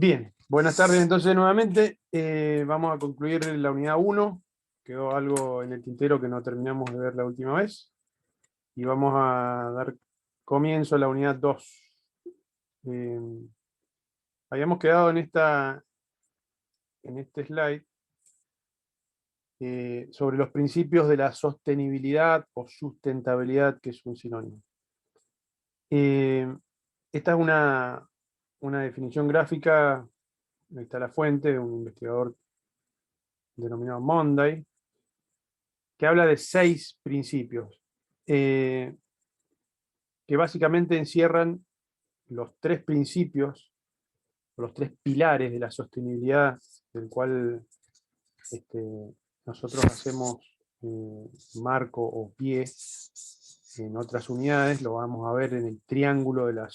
Bien, buenas tardes entonces nuevamente. Vamos a concluir la unidad 1. Quedó algo en el tintero que no terminamos de ver la última vez. Y vamos a dar comienzo a la unidad 2. Eh, Habíamos quedado en este slide sobre los principios de la sostenibilidad o sustentabilidad, que es un sinónimo. Eh, Esta es una definición gráfica. Ahí está la fuente de un investigador denominado Monday, que habla de 6 principios, eh, que básicamente encierran los 3 principios, los 3 pilares de la sostenibilidad, del cual este, nosotros hacemos marco o pie en otras unidades. Lo vamos a ver en el triángulo de la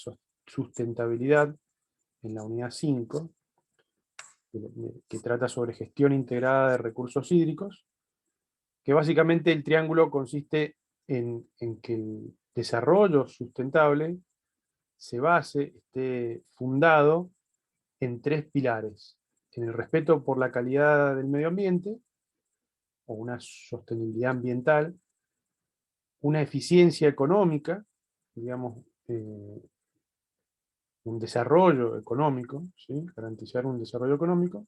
sustentabilidad, en la unidad 5, que trata sobre gestión integrada de recursos hídricos, que básicamente el triángulo consiste en que el desarrollo sustentable se base, esté fundado en 3 pilares: en el respeto por la calidad del medio ambiente, o una sostenibilidad ambiental; una eficiencia económica, digamos, un desarrollo económico, ¿sí? Garantizar un desarrollo económico;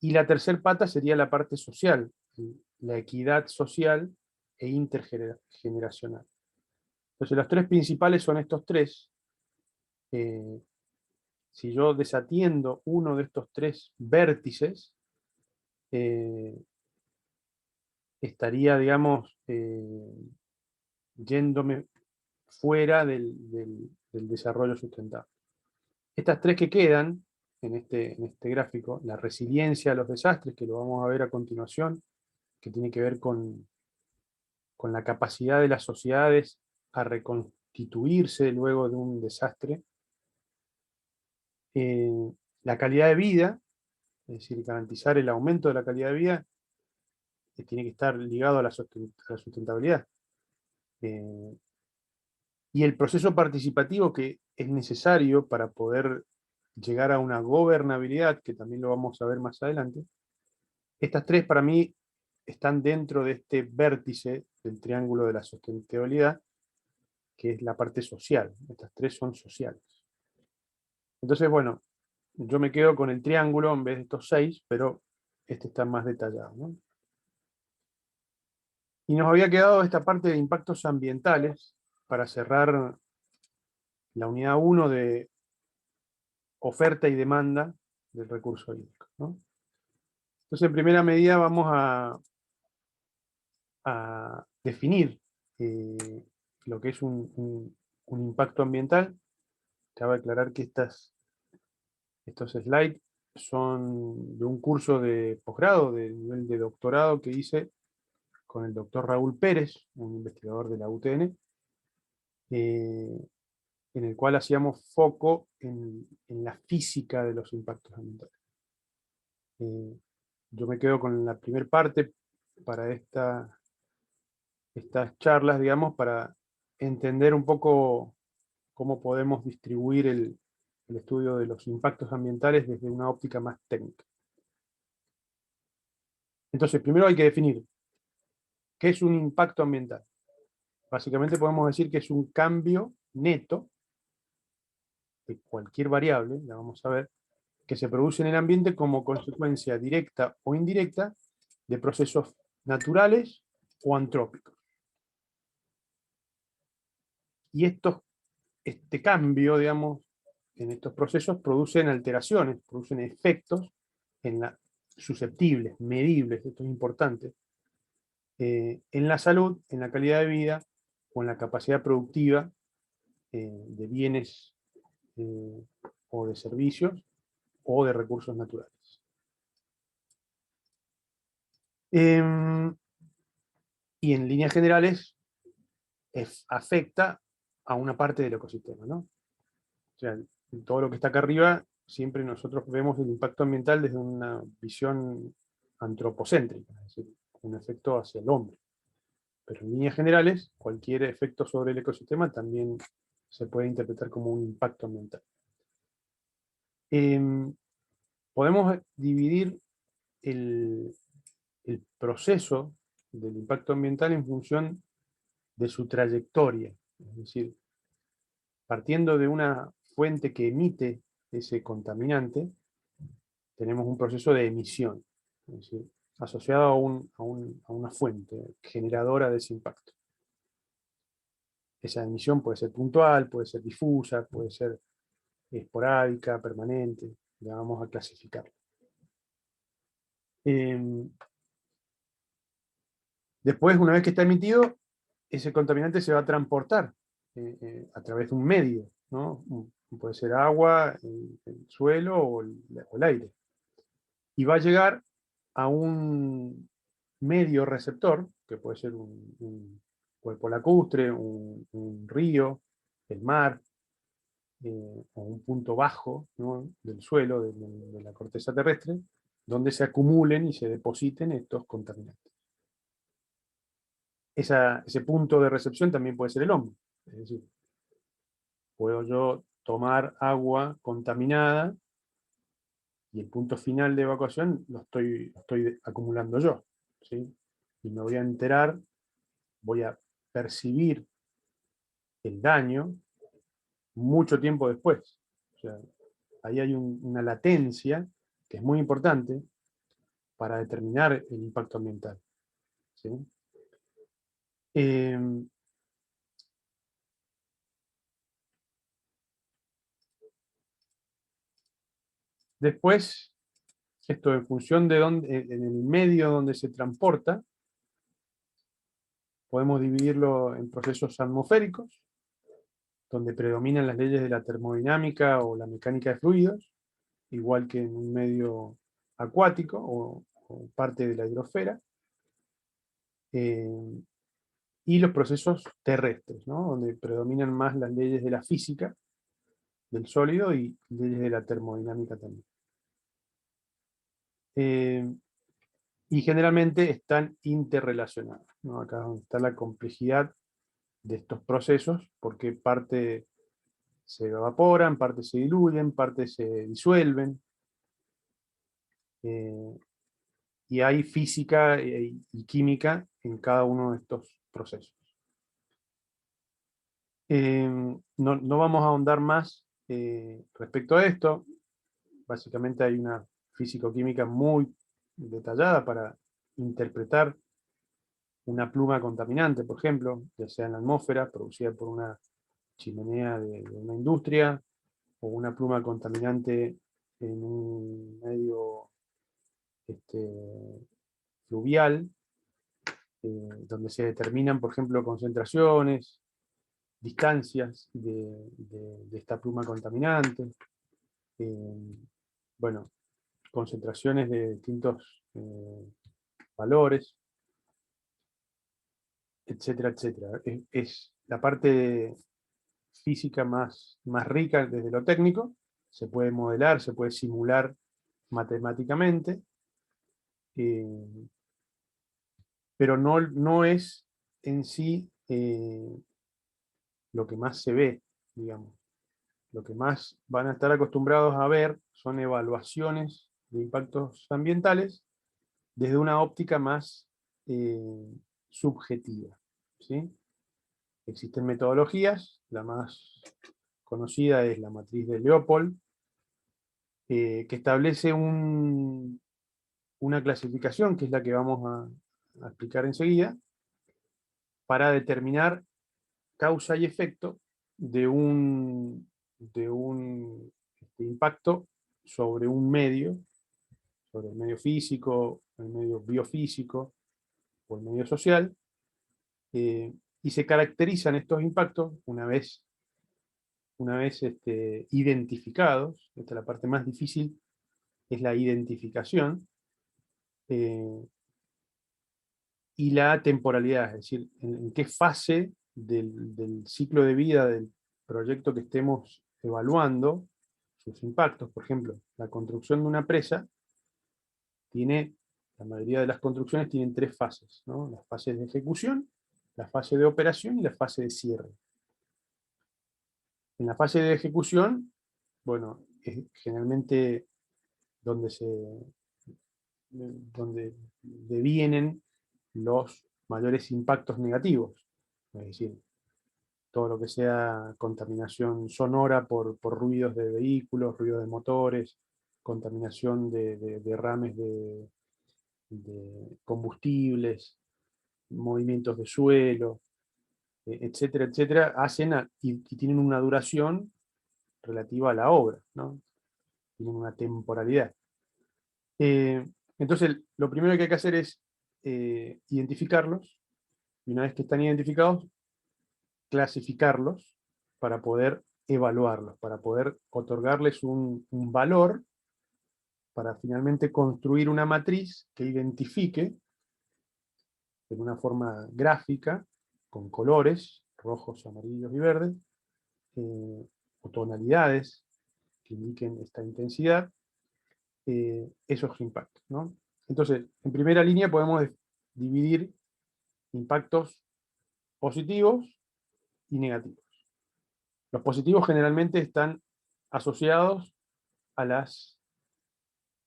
y la tercer pata sería la parte social, la equidad social e intergeneracional. Entonces los 3 principales son estos 3. Eh, si yo desatiendo uno de estos 3 vértices, eh, estaría, digamos, yéndome fuera del desarrollo sustentable. Estas 3 que quedan en este gráfico: la resiliencia a los desastres, que lo vamos a ver a continuación, que tiene que ver con la capacidad de las sociedades a reconstituirse luego de un desastre; eh, la calidad de vida, es decir, garantizar el aumento de la calidad de vida, que tiene que estar ligado a la sustentabilidad; eh, y el proceso participativo, que es necesario para poder llegar a una gobernabilidad, que también lo vamos a ver más adelante. Estas 3 para mí están dentro de este vértice del triángulo de la sustentabilidad, que es la parte social. Estas 3 son sociales. Entonces, bueno, yo me quedo con el triángulo en vez de estos 6, pero este está más detallado, ¿no? Y nos había quedado esta parte de impactos ambientales para cerrar la unidad 1 de oferta y demanda del recurso hídrico, ¿no? Entonces, en primera medida vamos a definir lo que es un impacto ambiental. Cabe aclarar que estos slides son de un curso de posgrado, de nivel de doctorado, que hice con el doctor Raúl Pérez, un investigador de la UTN, en el cual hacíamos foco en la física de los impactos ambientales. Yo me quedo con la primera parte para estas charlas, digamos, para entender un poco cómo podemos distribuir el estudio de los impactos ambientales desde una óptica más técnica. Entonces, primero hay que definir qué es un impacto ambiental. Básicamente podemos decir que es un cambio neto de cualquier variable, la vamos a ver, que se produce en el ambiente como consecuencia directa o indirecta de procesos naturales o antrópicos. Y este cambio, digamos, en estos procesos producen alteraciones, producen efectos susceptibles, medibles, esto es importante, en la salud, en la calidad de vida o en la capacidad productiva de bienes eh, o de servicios o de recursos naturales. Y en líneas generales afecta a una parte del ecosistema, ¿no? O sea, todo lo que está acá arriba, siempre nosotros vemos el impacto ambiental desde una visión antropocéntrica, es decir, un efecto hacia el hombre. Pero en líneas generales, cualquier efecto sobre el ecosistema también se puede interpretar como un impacto ambiental. Podemos dividir el proceso del impacto ambiental en función de su trayectoria. Es decir, partiendo de una fuente que emite ese contaminante, tenemos un proceso de emisión, es decir, asociado a una fuente generadora de ese impacto. Esa emisión puede ser puntual, puede ser difusa, puede ser esporádica, permanente, ya vamos a clasificarlo. Después, una vez que está emitido, ese contaminante se va a transportar a través de un medio, ¿no? Puede ser agua, el suelo o el aire. Y va a llegar a un medio receptor, que puede ser un cuerpo lacustre, un río, el mar, o un punto bajo, ¿no?, del suelo, de la corteza terrestre, donde se acumulen y se depositen estos contaminantes. Ese punto de recepción también puede ser el hombre. Es decir, puedo yo tomar agua contaminada y el punto final de evacuación lo estoy acumulando yo, ¿sí? Y me voy a enterar, voy a percibir el daño mucho tiempo después. O sea, ahí hay una latencia que es muy importante para determinar el impacto ambiental, ¿sí? Eh, Después, esto en función de en el medio donde se transporta, podemos dividirlo en procesos atmosféricos, donde predominan las leyes de la termodinámica o la mecánica de fluidos, igual que en un medio acuático o parte de la hidrosfera, eh, y los procesos terrestres, ¿no?, donde predominan más las leyes de la física del sólido y leyes de la termodinámica también. Y generalmente están interrelacionados, ¿no? Acá es donde está la complejidad de estos procesos, porque parte se evaporan, parte se diluyen, parte se disuelven, eh, y hay física y química en cada uno de estos procesos. No vamos a ahondar más respecto a esto. Básicamente hay una físico-química muy detallada para interpretar una pluma contaminante, por ejemplo, ya sea en la atmósfera, producida por una chimenea de una industria, o una pluma contaminante en un medio fluvial, donde se determinan, por ejemplo, concentraciones, distancias de esta pluma contaminante, bueno, concentraciones de distintos valores, etcétera, etcétera. Es la parte física más rica desde lo técnico, se puede modelar, se puede simular matemáticamente, eh, pero no es en sí lo que más se ve, digamos. Lo que más van a estar acostumbrados a ver son evaluaciones de impactos ambientales desde una óptica más subjetiva, ¿sí? Existen metodologías, la más conocida es la matriz de Leopold, que establece una clasificación, que es la que vamos a explicar enseguida, para determinar causa y efecto de un impacto sobre un medio, sobre el medio físico, el medio biofísico o el medio social, y se caracterizan estos impactos una vez identificados. Esta es la parte más difícil, es la identificación, eh, y la temporalidad, es decir, en qué fase del ciclo de vida del proyecto que estemos evaluando sus impactos. Por ejemplo, la construcción de una presa la mayoría de las construcciones tienen tres fases, ¿no? Las fases de ejecución, la fase de operación y la fase de cierre. En la fase de ejecución, bueno, generalmente donde donde devienen los mayores impactos negativos. Es decir, todo lo que sea contaminación sonora por ruidos de vehículos, ruidos de motores, contaminación de derrames de combustibles, movimientos de suelo, etcétera, etcétera, y tienen una duración relativa a la obra, ¿no? Tienen una temporalidad. Eh, entonces, lo primero que hay que hacer es identificarlos, y una vez que están identificados, clasificarlos para poder evaluarlos, para poder otorgarles un valor, para finalmente construir una matriz que identifique en una forma gráfica, con colores, rojos, amarillos y verdes, o tonalidades que indiquen esta intensidad, esos impactos, ¿no? Entonces, en primera línea podemos dividir impactos positivos y negativos. Los positivos generalmente están asociados a las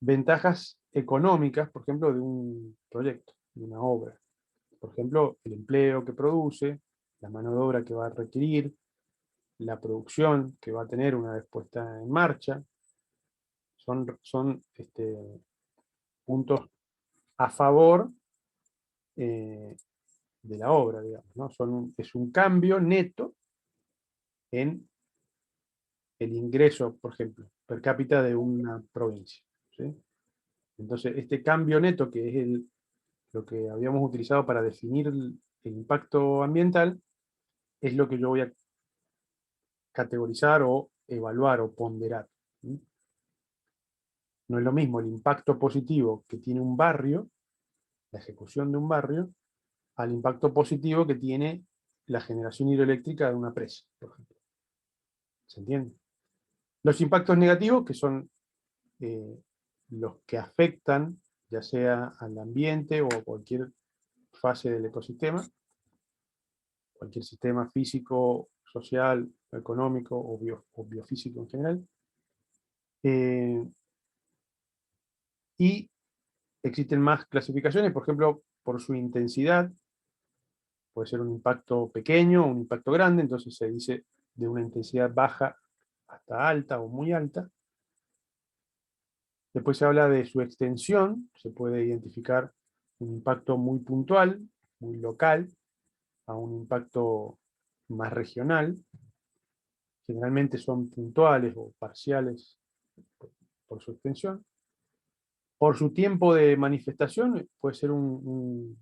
ventajas económicas, por ejemplo, de un proyecto, de una obra. Por ejemplo, el empleo que produce, la mano de obra que va a requerir, la producción que va a tener una vez puesta en marcha, son puntos a favor de la obra, digamos, ¿no? Es un cambio neto en el ingreso, por ejemplo, per cápita de una provincia, ¿sí? Entonces, este cambio neto, que es lo que habíamos utilizado para definir el impacto ambiental, es lo que yo voy a categorizar o evaluar o ponderar, ¿sí? No es lo mismo el impacto positivo que tiene un barrio, la ejecución de un barrio, al impacto positivo que tiene la generación hidroeléctrica de una presa, por ejemplo. ¿Se entiende? Los impactos negativos, que son los que afectan ya sea al ambiente o a cualquier fase del ecosistema, cualquier sistema físico, social, económico o biofísico en general. Y existen más clasificaciones, por ejemplo, por su intensidad. Puede ser un impacto pequeño o un impacto grande, entonces se dice de una intensidad baja hasta alta o muy alta. Después se habla de su extensión, se puede identificar un impacto muy puntual, muy local, a un impacto más regional. Generalmente son puntuales o parciales por su extensión. Por su tiempo de manifestación puede ser un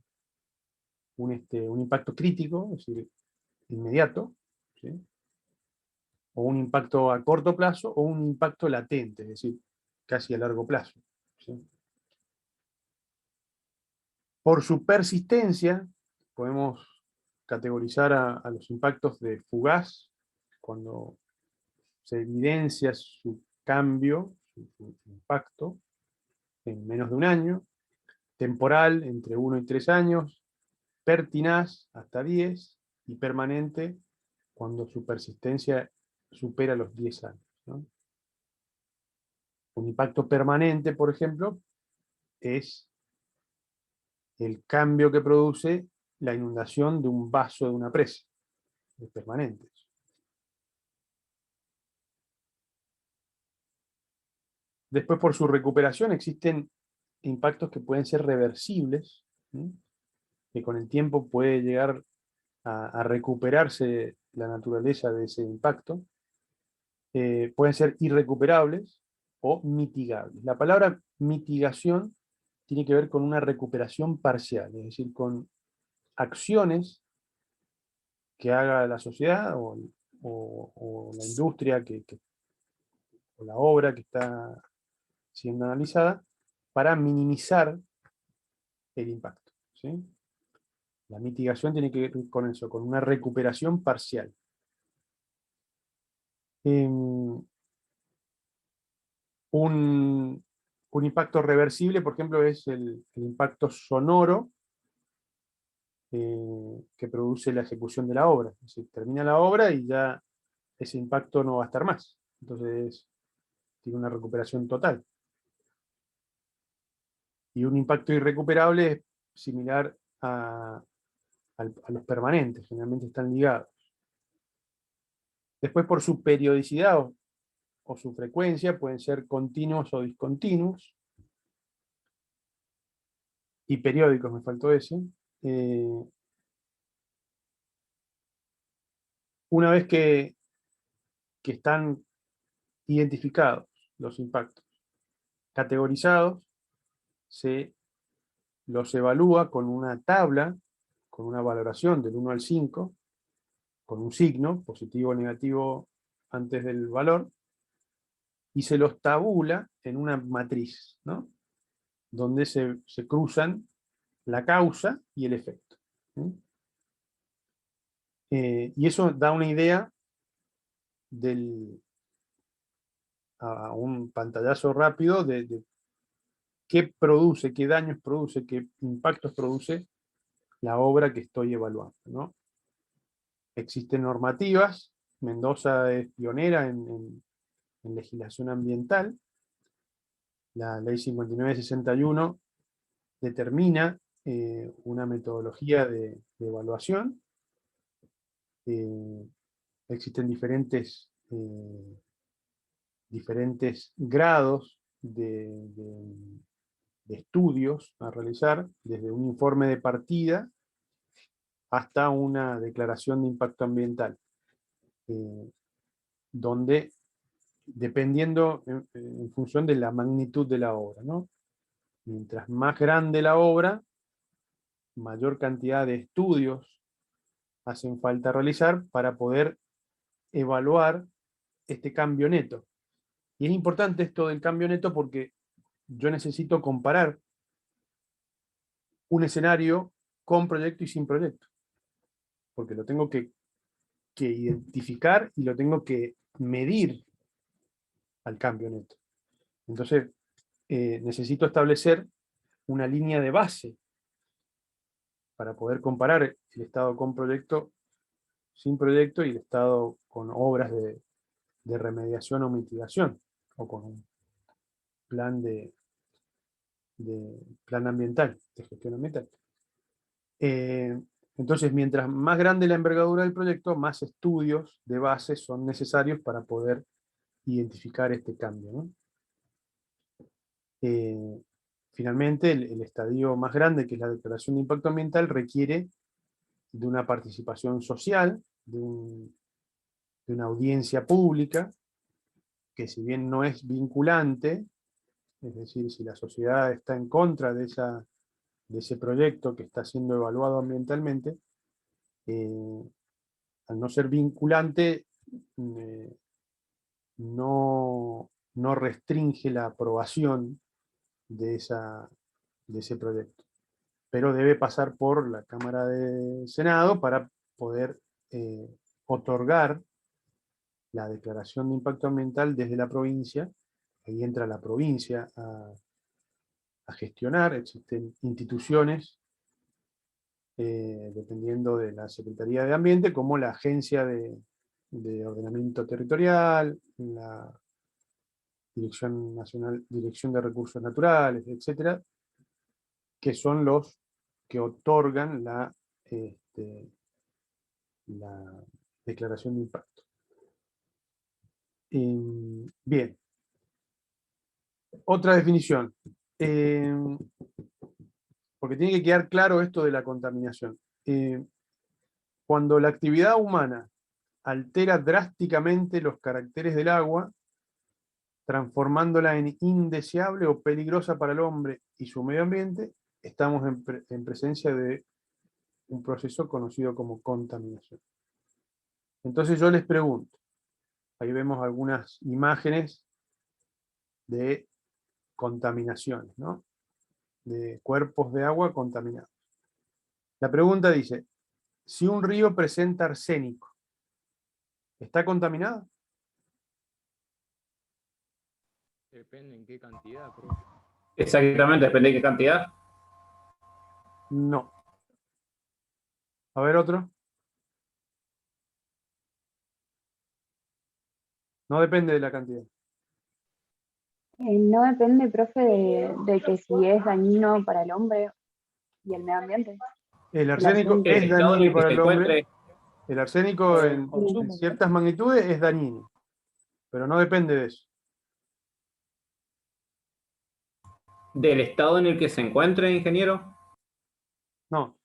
impacto crítico, es decir, inmediato, ¿sí? O un impacto a corto plazo o un impacto latente, es decir, casi a largo plazo, ¿sí? Por su persistencia, podemos categorizar a los impactos de fugaz, cuando se evidencia su cambio, su impacto, en menos de un año, temporal, entre 1 y 3 años, pertinaz, hasta 10, y permanente, cuando su persistencia supera los 10 años, ¿no? Un impacto permanente, por ejemplo, es el cambio que produce la inundación de un vaso de una presa. Es permanente. Después, por su recuperación, existen impactos que pueden ser reversibles, ¿sí? Que con el tiempo puede llegar a recuperarse la naturaleza de ese impacto. Pueden ser irrecuperables o mitigables. La palabra mitigación tiene que ver con una recuperación parcial, es decir, con acciones que haga la sociedad o la industria o la obra que está siendo analizada para minimizar el impacto, ¿sí? La mitigación tiene que ver con eso, con una recuperación parcial. Un, un impacto reversible, por ejemplo, es el impacto sonoro que produce la ejecución de la obra. Es decir, termina la obra y ya ese impacto no va a estar más. Entonces tiene una recuperación total. Y un impacto irrecuperable es similar a los permanentes, generalmente están ligados. Después, por su periodicidad o su frecuencia, pueden ser continuos o discontinuos. Y periódicos, me faltó ese. Una vez que están identificados los impactos, categorizados, se los evalúa con una tabla, con una valoración del 1 al 5, con un signo, positivo o negativo antes del valor, y se los tabula en una matriz, ¿no? Donde se cruzan la causa y el efecto. ¿Sí? Y eso da una idea a un pantallazo rápido de qué produce, qué daños produce, qué impactos produce la obra que estoy evaluando, ¿no? Existen normativas, Mendoza es pionera en legislación ambiental, la ley 5961 determina una metodología de evaluación. Existen diferentes grados de estudios a realizar, desde un informe de partida hasta una declaración de impacto ambiental, donde, dependiendo en función de la magnitud de la obra, ¿no? Mientras más grande la obra, mayor cantidad de estudios hacen falta realizar para poder evaluar este cambio neto. Y es importante esto del cambio neto porque yo necesito comparar un escenario con proyecto y sin proyecto, porque lo tengo que identificar y lo tengo que medir al cambio neto. Entonces, necesito establecer una línea de base para poder comparar el estado con proyecto, sin proyecto, y el estado con obras de remediación o mitigación, o con un plan plan ambiental, de gestión ambiental. Entonces, mientras más grande la envergadura del proyecto, más estudios de base son necesarios para poder identificar este cambio, ¿no? Finalmente, el estadio más grande, que es la declaración de impacto ambiental, requiere de una participación social, de una audiencia pública, que si bien no es vinculante, es decir, si la sociedad está en contra de ese proyecto que está siendo evaluado ambientalmente, al no ser vinculante, no restringe la aprobación de ese proyecto. Pero debe pasar por la Cámara de Senado para poder otorgar la declaración de impacto ambiental desde la provincia. Ahí entra la provincia a gestionar. Existen instituciones, dependiendo de la Secretaría de Ambiente, como la Agencia de Ordenamiento Territorial, la Dirección Nacional, Dirección de Recursos Naturales, etcétera, que son los que otorgan la declaración de impacto. Bien, otra definición, porque tiene que quedar claro esto de la contaminación. Cuando la actividad humana altera drásticamente los caracteres del agua, transformándola en indeseable o peligrosa para el hombre y su medio ambiente, estamos en presencia de un proceso conocido como contaminación. Entonces yo les pregunto, ahí vemos algunas imágenes de contaminaciones, ¿no? De cuerpos de agua contaminados. La pregunta dice, si un río presenta arsénico, ¿está contaminado? Depende en qué cantidad, profe. Exactamente, depende de qué cantidad. No. A ver otro. No depende de la cantidad. No depende, profe, de que si es dañino para el hombre y el medio ambiente. El arsénico El es estado en dañino el que para se el hombre. encuentre, El arsénico en ciertas magnitudes es dañino, pero no depende de eso. del estado en el que se encuentre, ingeniero. No.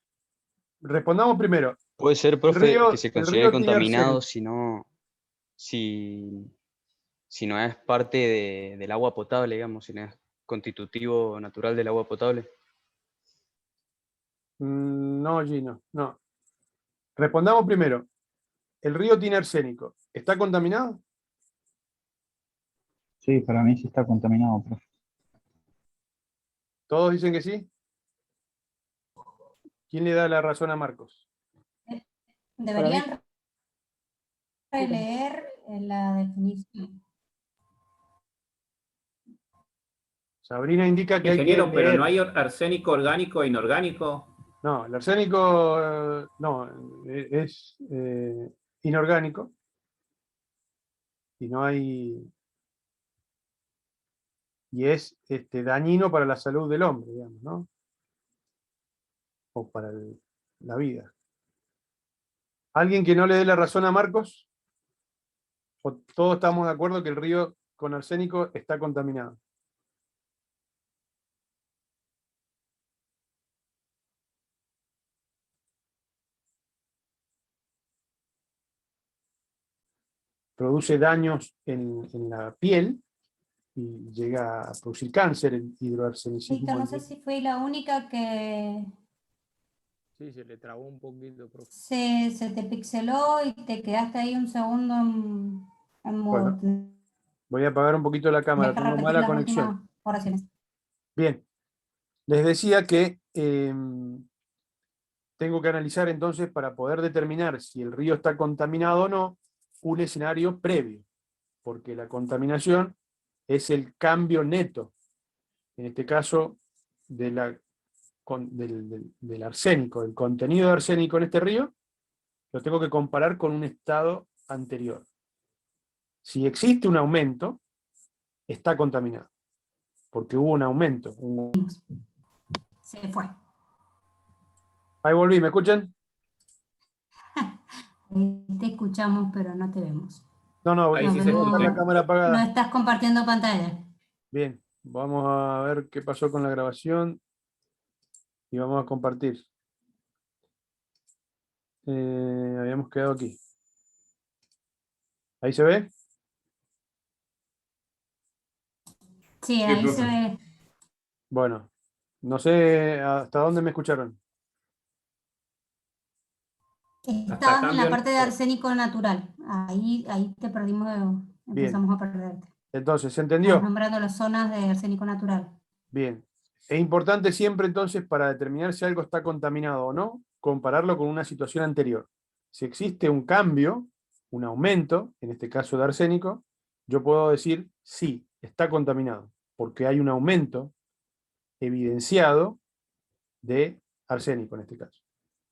Respondamos primero. Puede ser, profe, que se El considere río tiene contaminado arsénico. si no es parte del agua potable, digamos, si no es constitutivo natural del agua potable. No, Gino, no. Respondamos primero. El río tiene arsénico. ¿Está contaminado? Sí, para mí sí está contaminado, profe. ¿Todos dicen que sí? ¿Quién le da la razón a Marcos? Deberían releer la definición. Sabrina indica que hay que Ingeniero, pero leer. no hay arsénico orgánico e inorgánico. No, el arsénico no, es inorgánico y no hay, y es dañino para la salud del hombre, digamos, ¿no? O para la vida. ¿Alguien que no le dé la razón a Marcos? ¿O todos estamos de acuerdo que el río con arsénico está contaminado? Produce daños en la piel y llega a producir cáncer, el hidroarsenicismo. Víctor, no sé si fui la única que Sí, se le trabó un poquito, profe. se te pixeló y te quedaste ahí un segundo en mudo. Bueno, voy a apagar un poquito la cámara, Tendrías que tengo repetir mala las conexión. últimas oraciones. Bien, les decía que tengo que analizar entonces para poder determinar si el río está contaminado o no, un escenario previo, porque la contaminación es el cambio neto, en este caso del arsénico, el contenido de arsénico en este río, lo tengo que comparar con un estado anterior. Si existe un aumento, está contaminado, porque hubo un aumento. Se fue. Ahí volví, ¿me escuchan? Te escuchamos, pero no te vemos. No, Ahí No sí se tengo vemos, la escucha. cámara no apagada. estás compartiendo pantalla. Bien, vamos a ver qué pasó con la grabación y vamos a compartir. Habíamos quedado aquí. ¿Ahí se ve? Sí, ahí profe. se ve. Bueno, no sé hasta dónde me escucharon. Estabas en la cambio- parte de arsénico natural. Ahí te perdimos, empezamos a perderte. Entonces, ¿se Estabas entendió? nombrando las zonas de arsénico natural. Bien. Es importante siempre entonces para determinar si algo está contaminado o no, compararlo con una situación anterior. Si existe un cambio, un aumento, en este caso de arsénico, yo puedo decir sí, está contaminado, porque hay un aumento evidenciado de arsénico en este caso.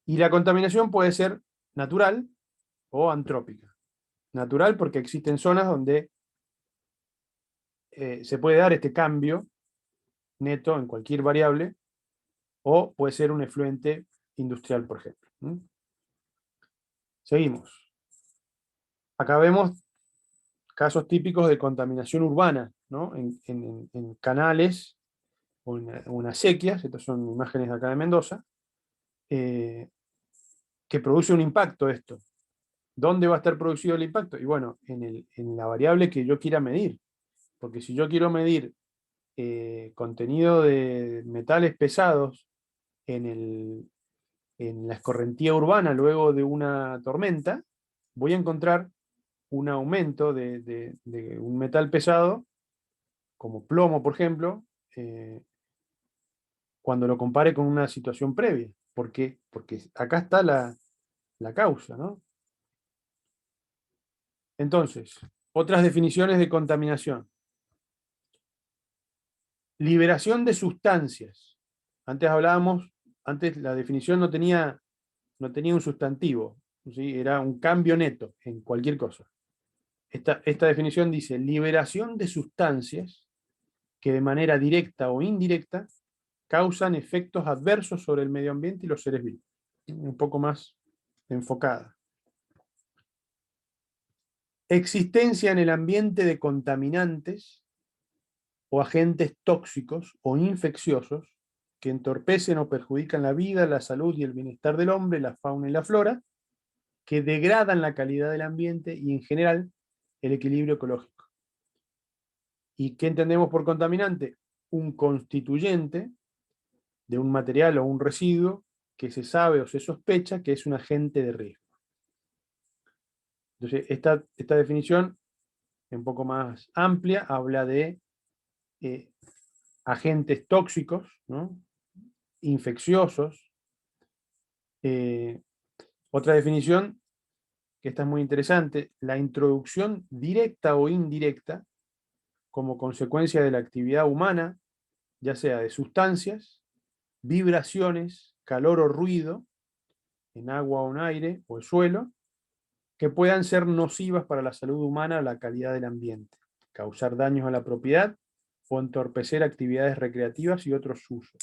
Y la contaminación puede ser natural o antrópica. Natural porque existen zonas donde se puede dar este cambio neto en cualquier variable, o puede ser un efluente industrial, por ejemplo. Seguimos. Acá vemos casos típicos de contaminación urbana, ¿no? En canales o en acequias, estas son imágenes de acá de Mendoza, que produce un impacto esto. ¿Dónde va a estar producido el impacto? Y bueno, en la variable que yo quiera medir. Porque si yo quiero medir contenido de metales pesados en la escorrentía urbana luego de una tormenta, voy a encontrar un aumento de un metal pesado, como plomo, por ejemplo, cuando lo compare con una situación previa. ¿Por qué? Porque acá está la causa, ¿no? Entonces, otras definiciones de contaminación. Liberación de sustancias. Antes la definición no tenía un sustantivo, ¿sí? Era un cambio neto en cualquier cosa. Esta definición dice liberación de sustancias que de manera directa o indirecta causan efectos adversos sobre el medio ambiente y los seres vivos. Un poco más enfocada. Existencia en el ambiente de contaminantes o agentes tóxicos o infecciosos que entorpecen o perjudican la vida, la salud y el bienestar del hombre, la fauna y la flora, que degradan la calidad del ambiente y en general el equilibrio ecológico. ¿Y qué entendemos por contaminante? Un constituyente de un material o un residuo que se sabe o se sospecha que es un agente de riesgo. Entonces, esta definición, un poco más amplia, habla de agentes tóxicos, ¿no? Infecciosos. Otra definición, que esta es muy interesante, la introducción directa o indirecta como consecuencia de la actividad humana, ya sea de sustancias, vibraciones, calor o ruido, en agua o en aire o el suelo, que puedan ser nocivas para la salud humana o la calidad del ambiente, causar daños a la propiedad o entorpecer actividades recreativas y otros usos.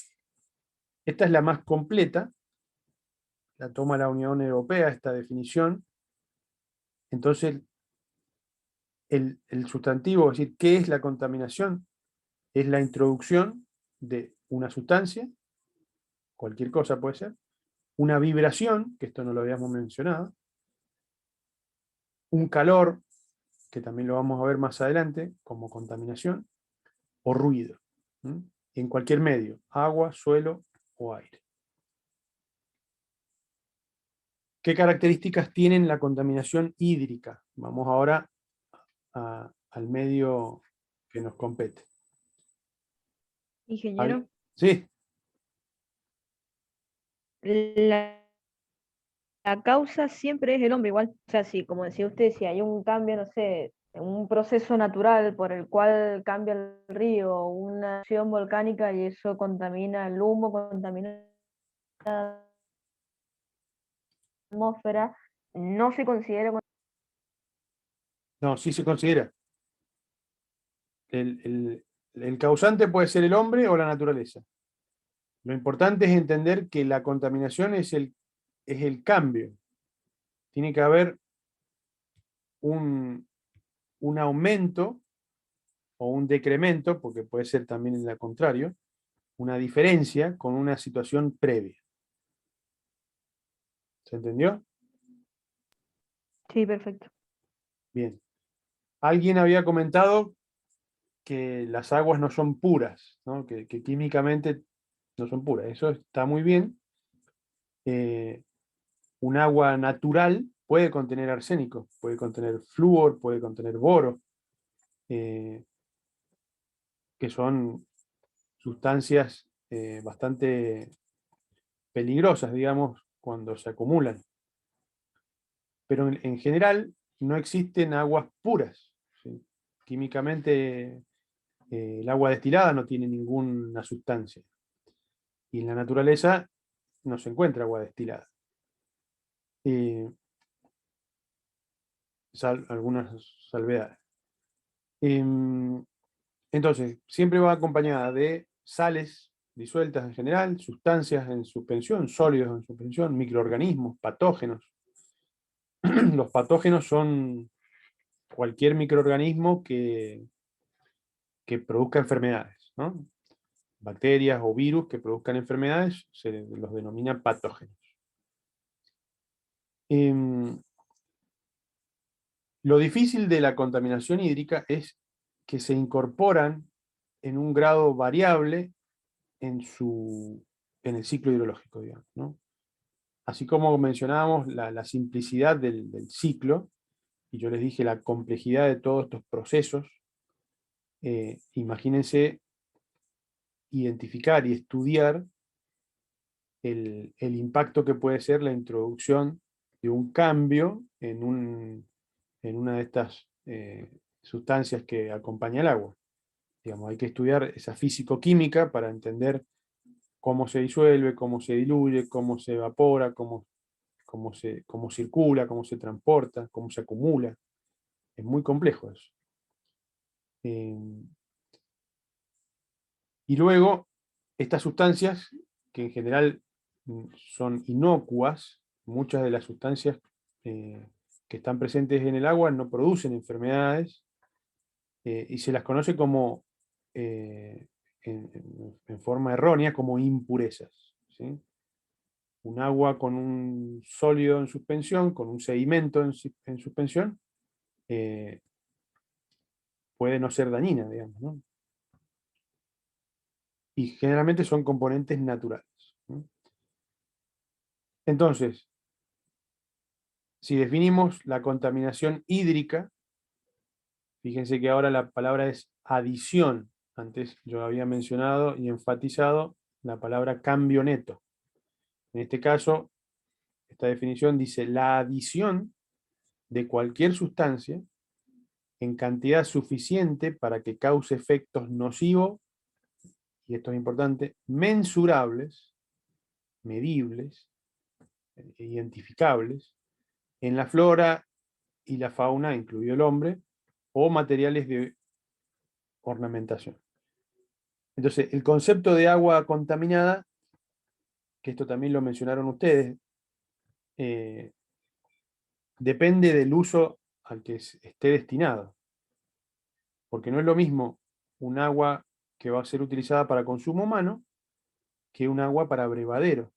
Esta es la más completa, la toma la Unión Europea, esta definición. Entonces, el sustantivo, es decir, ¿qué es la contaminación? Es la introducción de una sustancia, cualquier cosa puede ser, una vibración, que esto no lo habíamos mencionado, un calor, que también lo vamos a ver más adelante, como contaminación, o ruido, en cualquier medio, agua, suelo o aire. ¿Qué características tienen la contaminación hídrica? Vamos ahora al medio que nos compete. Ingeniero, Sí, la causa siempre es el hombre igual. O sea, si, como decía usted, si hay un cambio, no sé, un proceso natural por el cual cambia el río, una acción volcánica y eso contamina el humo, contamina la atmósfera, no se considera. no, sí se considera. El causante puede ser el hombre o la naturaleza. Lo importante es entender que la contaminación es el cambio. Tiene que haber un aumento o un decremento, porque puede ser también en lo contrario, una diferencia con una situación previa. ¿Se entendió? Sí, perfecto. Bien. Alguien había comentado que las aguas no son puras, ¿no? Que químicamente no son puras. Eso está muy bien. Un agua natural puede contener arsénico, puede contener flúor, puede contener boro, que son sustancias bastante peligrosas, digamos, cuando se acumulan. Pero en general no existen aguas puras, ¿sí? Químicamente el agua destilada no tiene ninguna sustancia. Y en la naturaleza no se encuentra agua destilada. Algunas salvedades. Entonces, siempre va acompañada de sales disueltas en general, sustancias en suspensión, sólidos en suspensión, microorganismos, patógenos. Los patógenos son cualquier microorganismo que produzca enfermedades, ¿no? Bacterias o virus que produzcan enfermedades se los denomina patógenos. Lo difícil de la contaminación hídrica es que se incorporan en un grado variable en el ciclo hidrológico, digamos, ¿no? Así como mencionábamos la simplicidad del ciclo, y yo les dije la complejidad de todos estos procesos, imagínense identificar y estudiar el impacto que puede ser la introducción de un cambio en una de estas sustancias que acompaña el agua. Digamos, hay que estudiar esa físico-química para entender cómo se disuelve, cómo se diluye, cómo se evapora, cómo circula, cómo se transporta, cómo se acumula. Es muy complejo eso. Y luego, estas sustancias, que en general son inocuas, muchas de las sustancias que están presentes en el agua no producen enfermedades, y se las conoce como, en forma errónea, como impurezas, ¿sí? Un agua con un sólido en suspensión, con un sedimento en suspensión, puede no ser dañina, digamos, ¿no? Y generalmente son componentes naturales, ¿no? Entonces, si definimos la contaminación hídrica, fíjense que ahora la palabra es adición. Antes yo había mencionado y enfatizado la palabra cambio neto. En este caso, esta definición dice la adición de cualquier sustancia en cantidad suficiente para que cause efectos nocivos, y esto es importante, mensurables, medibles, identificables, en la flora y la fauna, incluido el hombre, o materiales de ornamentación. Entonces, el concepto de agua contaminada, que esto también lo mencionaron ustedes, depende del uso al que esté destinado. Porque no es lo mismo un agua que va a ser utilizada para consumo humano que un agua para abrevadero.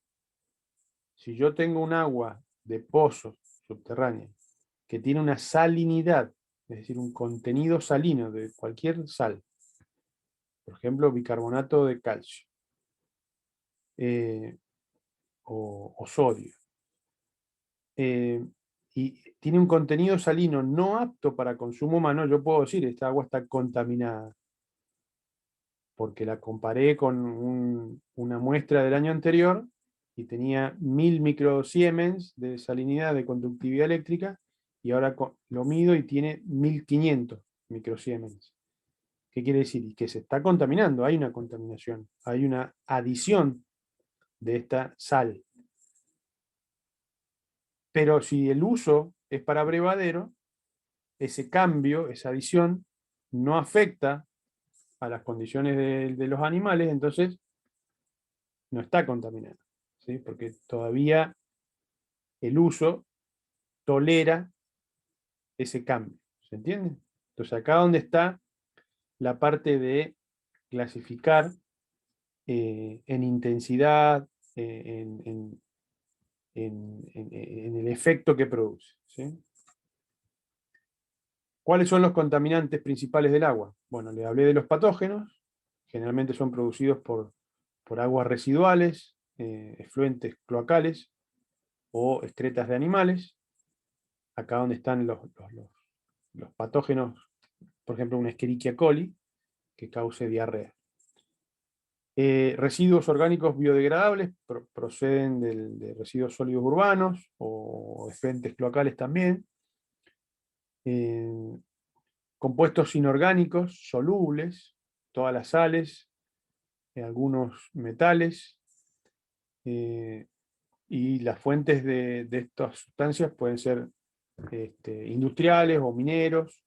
Si yo tengo un agua de pozo subterránea que tiene una salinidad, es decir, un contenido salino de cualquier sal, por ejemplo, bicarbonato de calcio, o sodio, y tiene un contenido salino no apto para consumo humano, yo puedo decir, esta agua está contaminada, porque la comparé con una muestra del año anterior, y tenía 1000 microsiemens de salinidad, de conductividad eléctrica, y ahora lo mido y tiene 1500 microsiemens. ¿Qué quiere decir? Que se está contaminando, hay una contaminación, hay una adición de esta sal. Pero si el uso es para abrevadero, ese cambio, esa adición, no afecta a las condiciones de los animales, entonces no está contaminado, ¿sí? Porque todavía el uso tolera ese cambio. ¿Se entiende? Entonces acá donde está la parte de clasificar en intensidad, en el efecto que produce, ¿sí? ¿Cuáles son los contaminantes principales del agua? Bueno, le hablé de los patógenos, generalmente son producidos por aguas residuales, efluentes cloacales o excretas de animales. Acá donde están los patógenos, por ejemplo, una Escherichia coli, que cause diarrea. Residuos orgánicos biodegradables proceden de residuos sólidos urbanos o efluentes cloacales también. Compuestos inorgánicos solubles, todas las sales, algunos metales, y las fuentes de estas sustancias pueden ser industriales o mineros,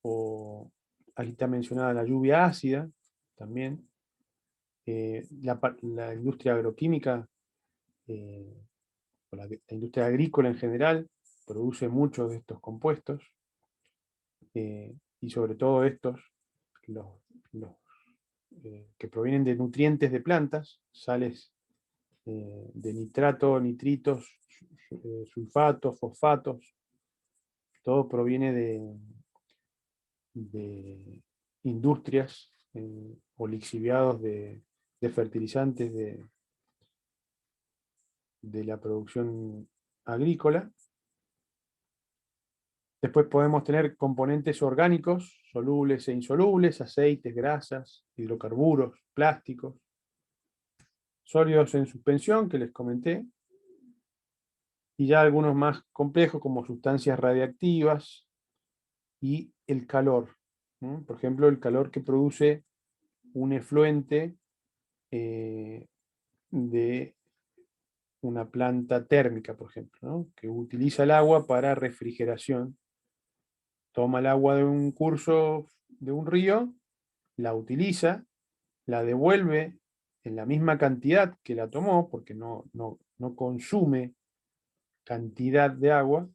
o aquí está mencionada la lluvia ácida también. La industria agroquímica, o la industria agrícola en general, produce muchos de estos compuestos, y sobre todo estos, los que provienen de nutrientes de plantas, sales de nitrato, nitritos, sulfatos, fosfatos, todo proviene de industrias o lixiviados de fertilizantes de la producción agrícola. Después podemos tener componentes orgánicos, solubles e insolubles, aceites, grasas, hidrocarburos, plásticos, sólidos en suspensión, que les comenté, y ya algunos más complejos como sustancias radiactivas y el calor. Por ejemplo, el calor que produce un efluente de una planta térmica, por ejemplo, ¿no? Que utiliza el agua para refrigeración. Toma el agua de un curso de un río, la utiliza, la devuelve en la misma cantidad que la tomó, porque no consume cantidad de agua,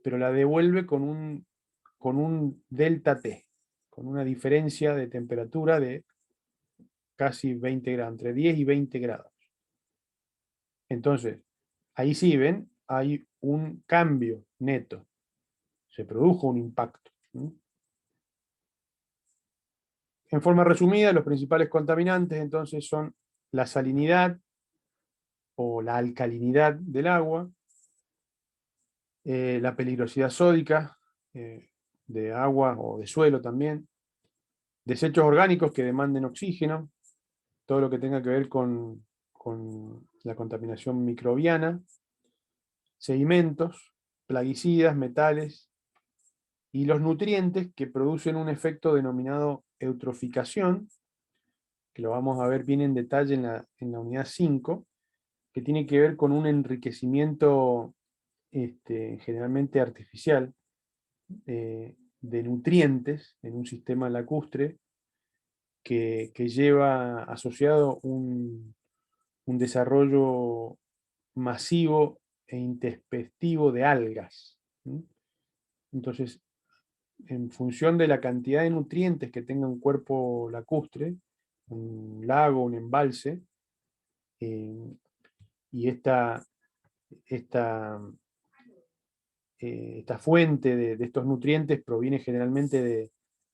pero la devuelve con un delta T, con una diferencia de temperatura de casi 20 grados, entre 10 y 20 grados. Entonces, ahí sí ven, hay un cambio neto. Se produjo un impacto. En forma resumida, los principales contaminantes entonces son la salinidad o la alcalinidad del agua, la peligrosidad sódica de agua o de suelo también, desechos orgánicos que demanden oxígeno, todo lo que tenga que ver con la contaminación microbiana, sedimentos, plaguicidas, metales, y los nutrientes que producen un efecto denominado eutroficación, que lo vamos a ver bien en detalle en la unidad 5, que tiene que ver con un enriquecimiento generalmente artificial de nutrientes en un sistema lacustre que lleva asociado un desarrollo masivo e intempestivo de algas. Entonces, en función de la cantidad de nutrientes que tenga un cuerpo lacustre, un lago, un embalse, y esta fuente de estos nutrientes proviene generalmente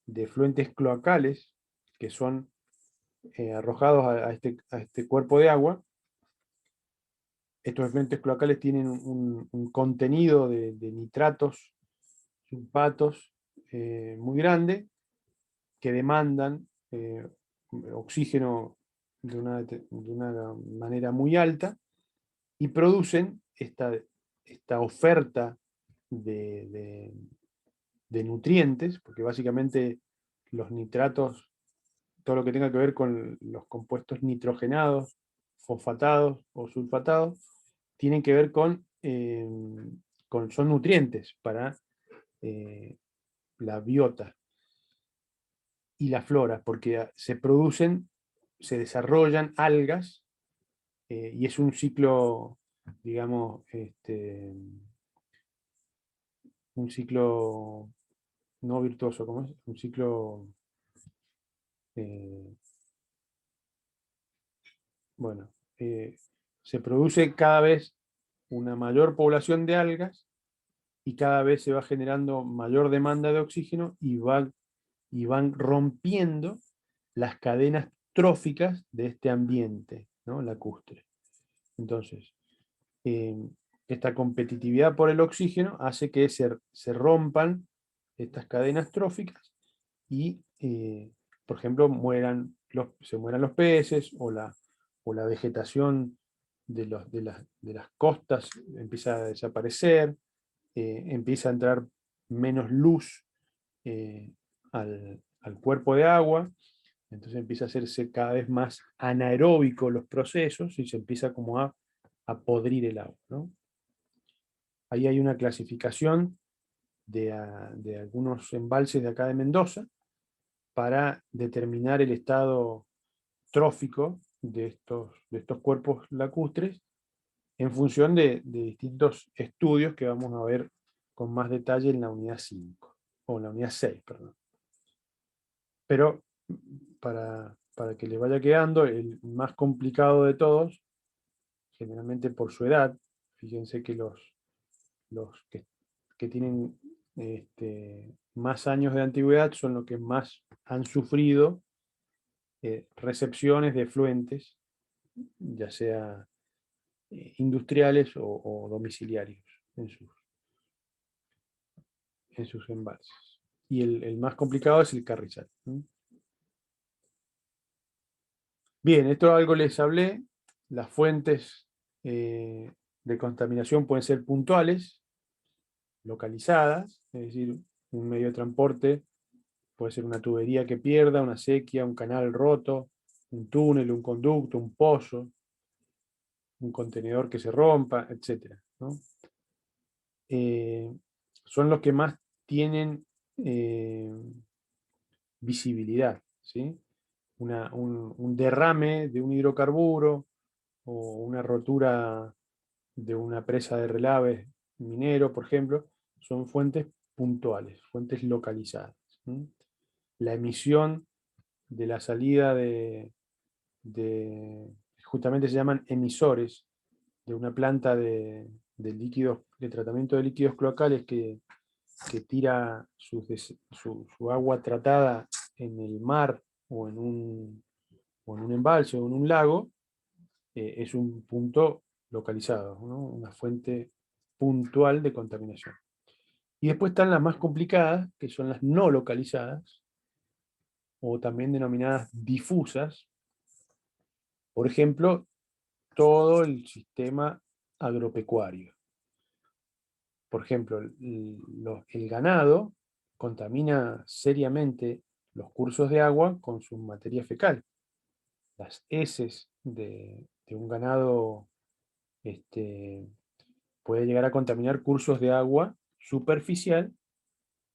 de efluentes cloacales, que son arrojados a este cuerpo de agua. Estos efluentes cloacales tienen un contenido de nitratos, sulfatos, muy grande, que demandan oxígeno de una manera muy alta, y producen esta oferta de nutrientes, porque básicamente los nitratos, todo lo que tenga que ver con los compuestos nitrogenados, fosfatados o sulfatados, tienen que ver son nutrientes para la biota y la flora, porque se desarrollan algas, y es un ciclo, digamos, un ciclo no virtuoso, ¿cómo es? Un ciclo, bueno, se produce cada vez una mayor población de algas, y cada vez se va generando mayor demanda de oxígeno, y van rompiendo las cadenas tróficas de este ambiente, ¿no? Lacustre. Entonces, esta competitividad por el oxígeno hace que se rompan estas cadenas tróficas y, por ejemplo, se mueran los peces, o la vegetación de las costas empieza a desaparecer, empieza a entrar menos luz al cuerpo de agua. Entonces empieza a hacerse cada vez más anaeróbico los procesos, y se empieza como a podrir el agua, ¿no? Ahí hay una clasificación de algunos embalses de acá de Mendoza para determinar el estado trófico de estos cuerpos lacustres, en función de distintos estudios que vamos a ver con más detalle en la unidad 5, o en la unidad 6, perdón. Pero para que les vaya quedando, el más complicado de todos, generalmente por su edad, fíjense que los que tienen más años de antigüedad son los que más han sufrido recepciones de efluentes, ya sea industriales o domiciliarios en sus embalses. Y el más complicado es el Carrizal. Bien, esto algo les hablé. Las fuentes de contaminación pueden ser puntuales, localizadas, es decir, un medio de transporte puede ser una tubería que pierda, una sequía, un canal roto, un túnel, un conducto, un pozo, un contenedor que se rompa, etc., ¿no? Son los que más tienen visibilidad, ¿sí? un derrame de un hidrocarburo o una rotura de una presa de relave minero, por ejemplo, son fuentes puntuales, fuentes localizadas. La emisión de la salida justamente se llaman emisores de una planta de tratamiento de líquidos cloacales que tira su agua tratada en el mar o en un embalse o en un lago, es un punto localizado, ¿no? Una fuente puntual de contaminación. Y después están las más complicadas, que son las no localizadas, o también denominadas difusas. Por ejemplo, todo el sistema agropecuario. Por ejemplo, el ganado contamina seriamente los cursos de agua con su materia fecal. Las heces de un ganado puede llegar a contaminar cursos de agua superficial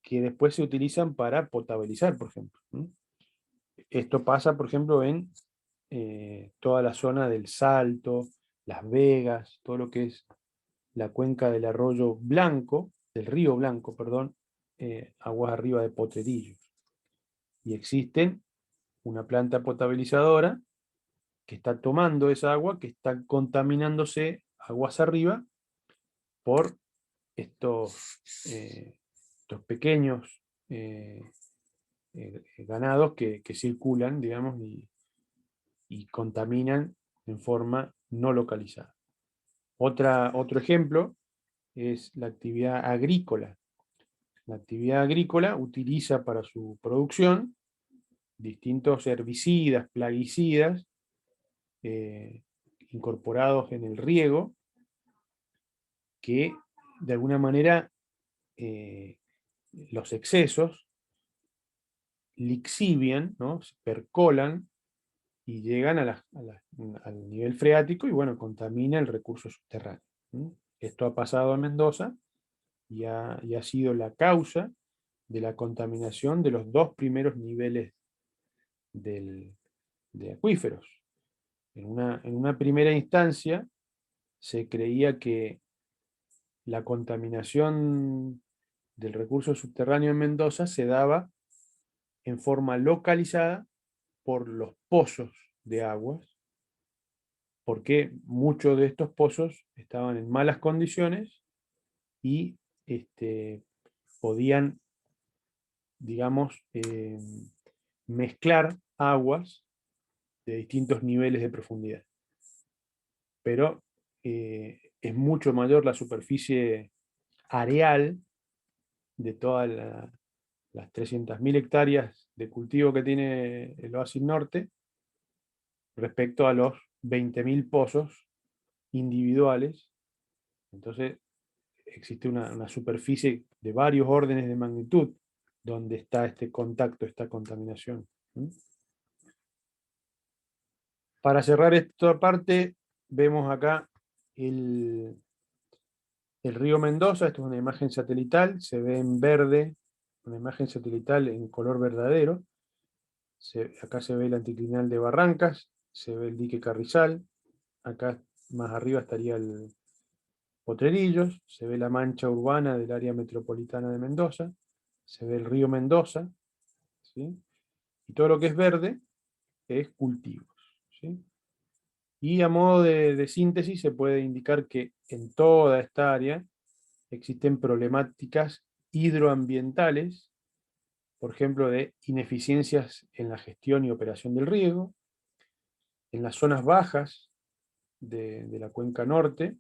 que después se utilizan para potabilizar, por ejemplo. Esto pasa, por ejemplo, en toda la zona del Salto, Las Vegas, todo lo que es la cuenca del arroyo Blanco, del río Blanco, perdón, aguas arriba de Potrerillos. Y existen una planta potabilizadora que está tomando esa agua, que está contaminándose aguas arriba por estos pequeños ganados que circulan, digamos, y contaminan en forma no localizada. Otro ejemplo es la actividad agrícola. La actividad agrícola utiliza para su producción distintos herbicidas, plaguicidas, incorporados en el riego, que de alguna manera los excesos lixivian, ¿no? Se percolan y llegan al nivel freático y bueno, contamina el recurso subterráneo. Esto ha pasado en Mendoza y ha sido la causa de la contaminación de los 2 primeros niveles de acuíferos. En una primera instancia se creía que la contaminación del recurso subterráneo en Mendoza se daba en forma localizada por los pozos de aguas, porque muchos de estos pozos estaban en malas condiciones y podían, digamos, mezclar aguas de distintos niveles de profundidad. Pero es mucho mayor la superficie areal de todas las 300.000 hectáreas de cultivo que tiene el Oasis Norte respecto a los 20.000 pozos individuales. Entonces existe una superficie de varios órdenes de magnitud donde está este contacto, esta contaminación. Para cerrar esta parte, vemos acá el río Mendoza. Esto es una imagen satelital, se ve en verde, una imagen satelital en color verdadero. Acá se ve el anticlinal de Barrancas, se ve el dique Carrizal, acá más arriba estaría el Potrerillos, se ve la mancha urbana del área metropolitana de Mendoza, se ve el río Mendoza, ¿sí? Y todo lo que es verde es cultivos, ¿sí? Y a modo de síntesis se puede indicar que en toda esta área existen problemáticas hidroambientales, por ejemplo, de ineficiencias en la gestión y operación del riego. En las zonas bajas de la cuenca norte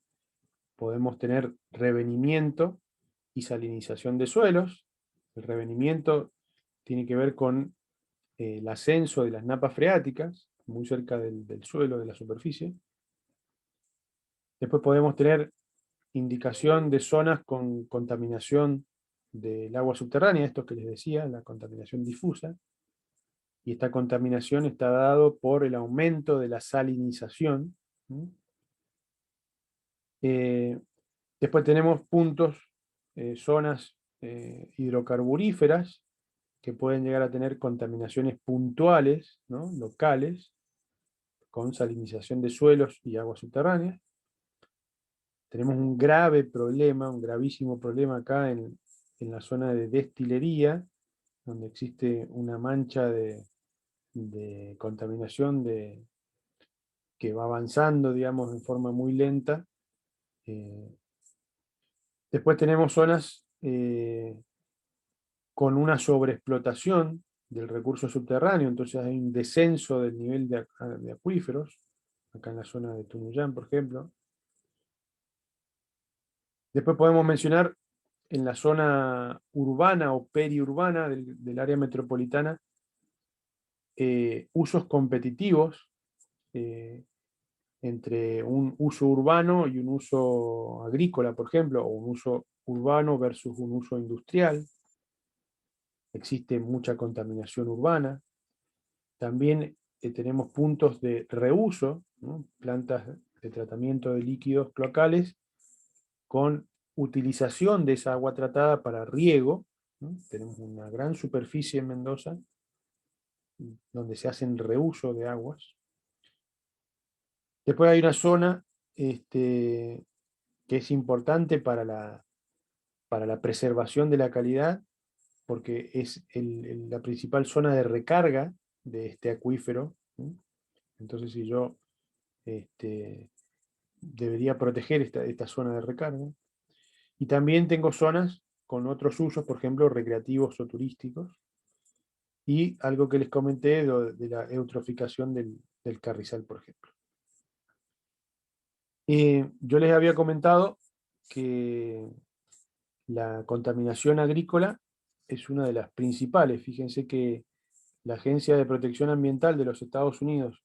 podemos tener revenimiento y salinización de suelos. El revenimiento tiene que ver con el ascenso de las napas freáticas, muy cerca del suelo, de la superficie. Después podemos tener indicación de zonas con contaminación del agua subterránea, esto que les decía, la contaminación difusa. Y esta contaminación está dado por el aumento de la salinización. Después tenemos puntos, zonas hidrocarburíferas, que pueden llegar a tener contaminaciones puntuales, ¿no? Locales, con salinización de suelos y aguas subterráneas. Tenemos un grave problema, un gravísimo problema acá en la zona de destilería, donde existe una mancha de contaminación que va avanzando, digamos, en forma muy lenta. Después tenemos zonas con una sobreexplotación del recurso subterráneo, entonces hay un descenso del nivel de acuíferos, acá en la zona de Tunuyán, por ejemplo. Después podemos mencionar en la zona urbana o periurbana del área metropolitana, usos competitivos entre un uso urbano y un uso agrícola, por ejemplo, o un uso urbano versus un uso industrial. Existe mucha contaminación urbana. También tenemos puntos de reuso, ¿no? Plantas de tratamiento de líquidos cloacales con utilización de esa agua tratada para riego, ¿no? Tenemos una gran superficie en Mendoza donde se hacen reuso de aguas. Después hay una zona que es importante para la preservación de la calidad, porque es la principal zona de recarga de este acuífero, ¿sí? Entonces, si yo debería proteger esta zona de recarga. Y también tengo zonas con otros usos, por ejemplo, recreativos o turísticos, y algo que les comenté de la eutroficación del carrizal, por ejemplo. Yo les había comentado que la contaminación agrícola es una de las principales. Fíjense que la Agencia de Protección Ambiental de los Estados Unidos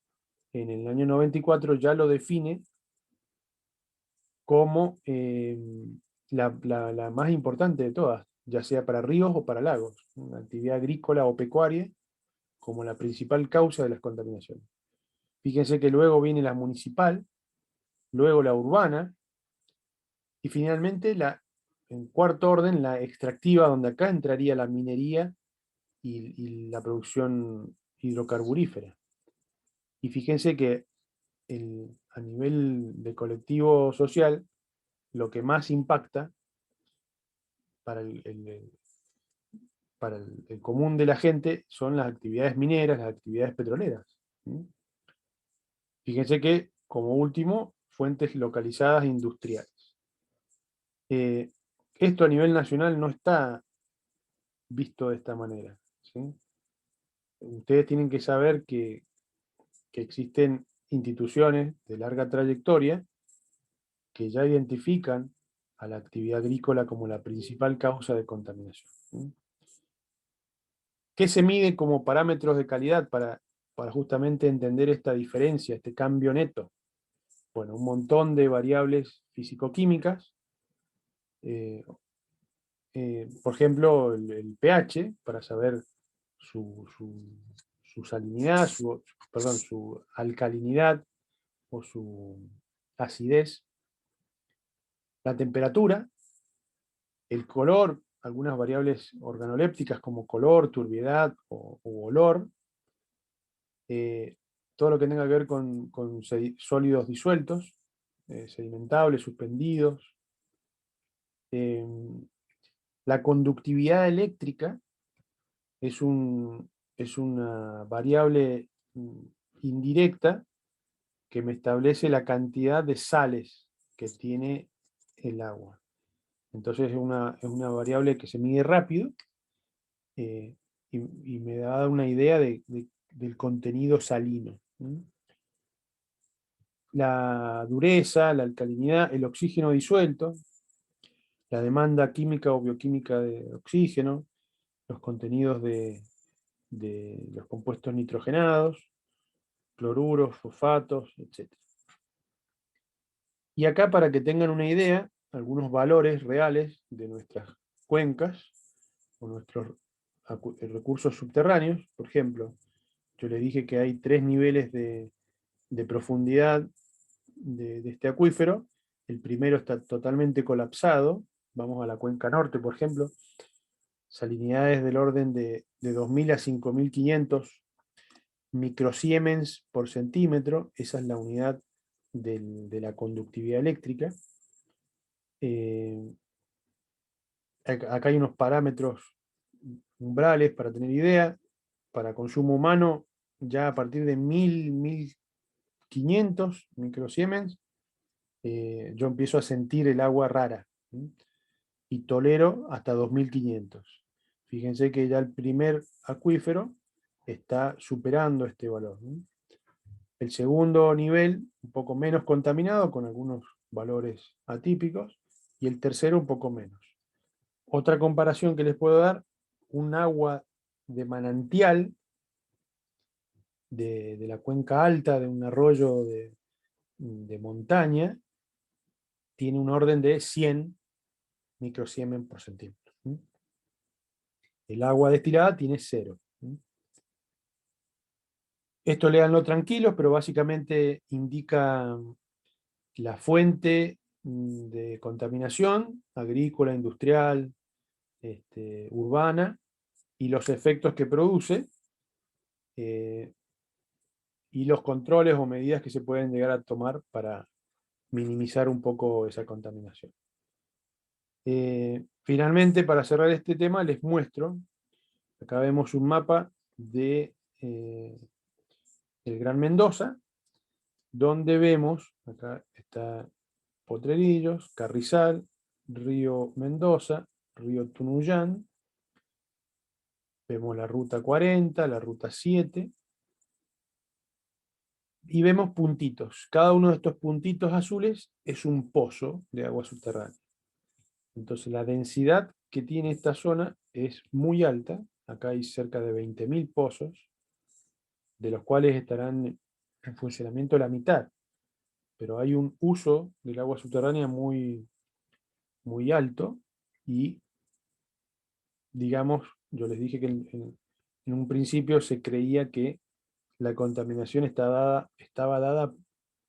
en el año 94 ya lo define como la más importante de todas, ya sea para ríos o para lagos, una actividad agrícola o pecuaria como la principal causa de las contaminaciones. Fíjense que luego viene la municipal, luego la urbana, y finalmente en cuarto orden la extractiva, donde acá entraría la minería y la producción hidrocarburífera. Y fíjense que a nivel de colectivo social, lo que más impacta para el común de la gente son las actividades mineras, las actividades petroleras. Fíjense que, como último, fuentes localizadas industriales. Esto a nivel nacional no está visto de esta manera, ¿sí? Ustedes tienen que saber que existen instituciones de larga trayectoria que ya identifican a la actividad agrícola como la principal causa de contaminación, ¿sí? ¿Qué se mide como parámetros de calidad para justamente entender esta diferencia, este cambio neto? Bueno, un montón de variables físico-químicas. Por ejemplo, el pH, para saber su salinidad, su alcalinidad o su acidez. La temperatura, el color, algunas variables organolépticas como color, turbiedad o olor. Todo lo que tenga que ver con sólidos disueltos, sedimentables, suspendidos. La conductividad eléctrica es una variable indirecta que me establece la cantidad de sales que tiene el agua. Entonces es una variable que se mide rápido y me da una idea del contenido salino. La dureza, la alcalinidad, el oxígeno disuelto, la demanda química o bioquímica de oxígeno, los contenidos de los compuestos nitrogenados, cloruros, fosfatos, etc. Y acá, para que tengan una idea, algunos valores reales de nuestras cuencas o nuestros recursos subterráneos. Por ejemplo, yo les dije que hay 3 niveles de profundidad de este acuífero. El primero está totalmente colapsado. Vamos a la cuenca norte, por ejemplo. salinidades del orden de 2.000 a 5.500 microsiemens por centímetro. Esa es la unidad de la conductividad eléctrica. Acá hay unos parámetros umbrales para tener idea. Para consumo humano, ya a partir de 1.500 microsiemens, yo empiezo a sentir el agua rara. Y tolero hasta 2.500. Fíjense que ya el primer acuífero está superando este valor. El segundo nivel, un poco menos contaminado, con algunos valores atípicos, y el tercero un poco menos. Otra comparación que les puedo dar, un agua de manantial de la cuenca alta de un arroyo de montaña, tiene un orden de 100 microsiemens por centímetro. El agua destilada tiene 0. Esto léanlo tranquilos, pero básicamente indica la fuente de contaminación agrícola, industrial, urbana, y los efectos que produce, y los controles o medidas que se pueden llegar a tomar para minimizar un poco esa contaminación. Finalmente, para cerrar este tema, les muestro, acá vemos un mapa de el Gran Mendoza, donde vemos, acá está Potrerillos, Carrizal, Río Mendoza, Río Tunuyán, vemos la ruta 40, la ruta 7, y vemos puntitos. Cada uno de estos puntitos azules es un pozo de agua subterránea. Entonces la densidad que tiene esta zona es muy alta. Acá hay cerca de 20.000 pozos, de los cuales estarán en funcionamiento la mitad. Pero hay un uso del agua subterránea muy, muy alto, y digamos, yo les dije que en un principio se creía que la contaminación estaba dada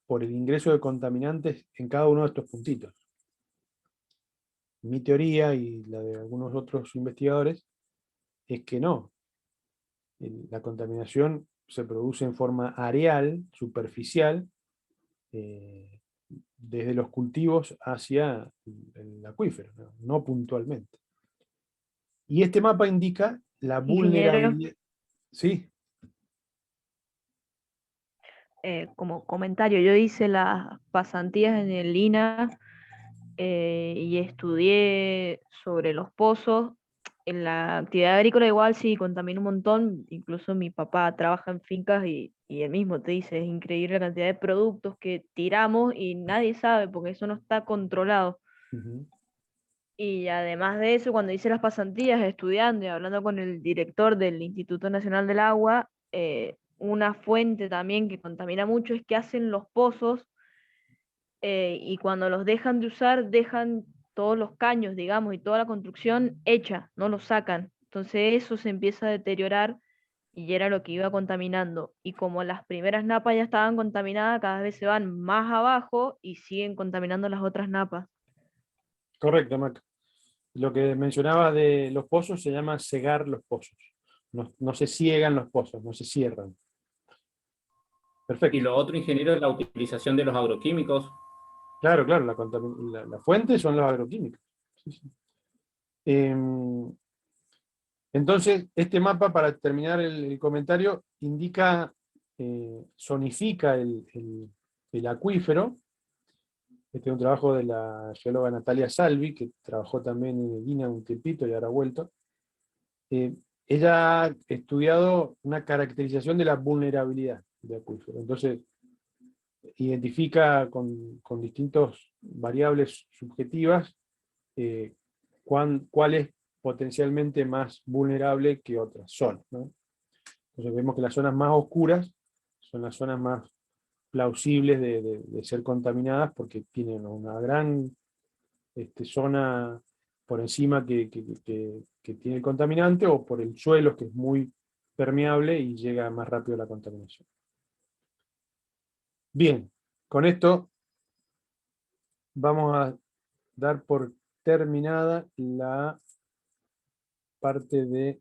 por el ingreso de contaminantes en cada uno de estos puntitos. Mi teoría, y la de algunos otros investigadores, es que no. La contaminación se produce en forma areal, superficial, desde los cultivos hacia el acuífero, no puntualmente. Y este mapa indica la Ingeniero, vulnerabilidad. Sí, como comentario, yo hice las pasantías en el INA y estudié sobre los pozos. En la actividad agrícola igual sí contamina un montón, incluso mi papá trabaja en fincas y él mismo te dice, es increíble la cantidad de productos que tiramos y nadie sabe porque eso no está controlado. ujú, Y además de eso, cuando hice las pasantías estudiando y hablando con el director del Instituto Nacional del Agua, una fuente también que contamina mucho es que hacen los pozos y cuando los dejan de usar, dejan todos los caños, digamos, y toda la construcción hecha, no los sacan. Entonces eso se empieza a deteriorar y era lo que iba contaminando. Y como las primeras napas ya estaban contaminadas, cada vez se van más abajo y siguen contaminando las otras napas. correcto, Mac. Lo que mencionaba de los pozos se llama cegar los pozos. No se ciegan los pozos, no se cierran. Y Perfecto. lo otro, ingeniero, es la utilización de los agroquímicos. Claro, claro, la fuente son los agroquímicos. Sí, sí. Entonces, este mapa, para terminar el comentario, indica, zonifica el acuífero. Este es un trabajo de la geóloga Natalia Salvi, que trabajó también en el INA un tiempito y ahora ha vuelto. Ella ha estudiado una caracterización de la vulnerabilidad de acuífero. Entonces, identifica con distintas variables subjetivas cuál es potencialmente más vulnerable que otras zonas, ¿no? Entonces vemos que las zonas más oscuras son las zonas más plausibles de ser contaminadas, porque tienen una gran zona por encima que tiene el contaminante, o por el suelo, que es muy permeable y llega más rápido la contaminación. Bien, con esto vamos a dar por terminada la parte de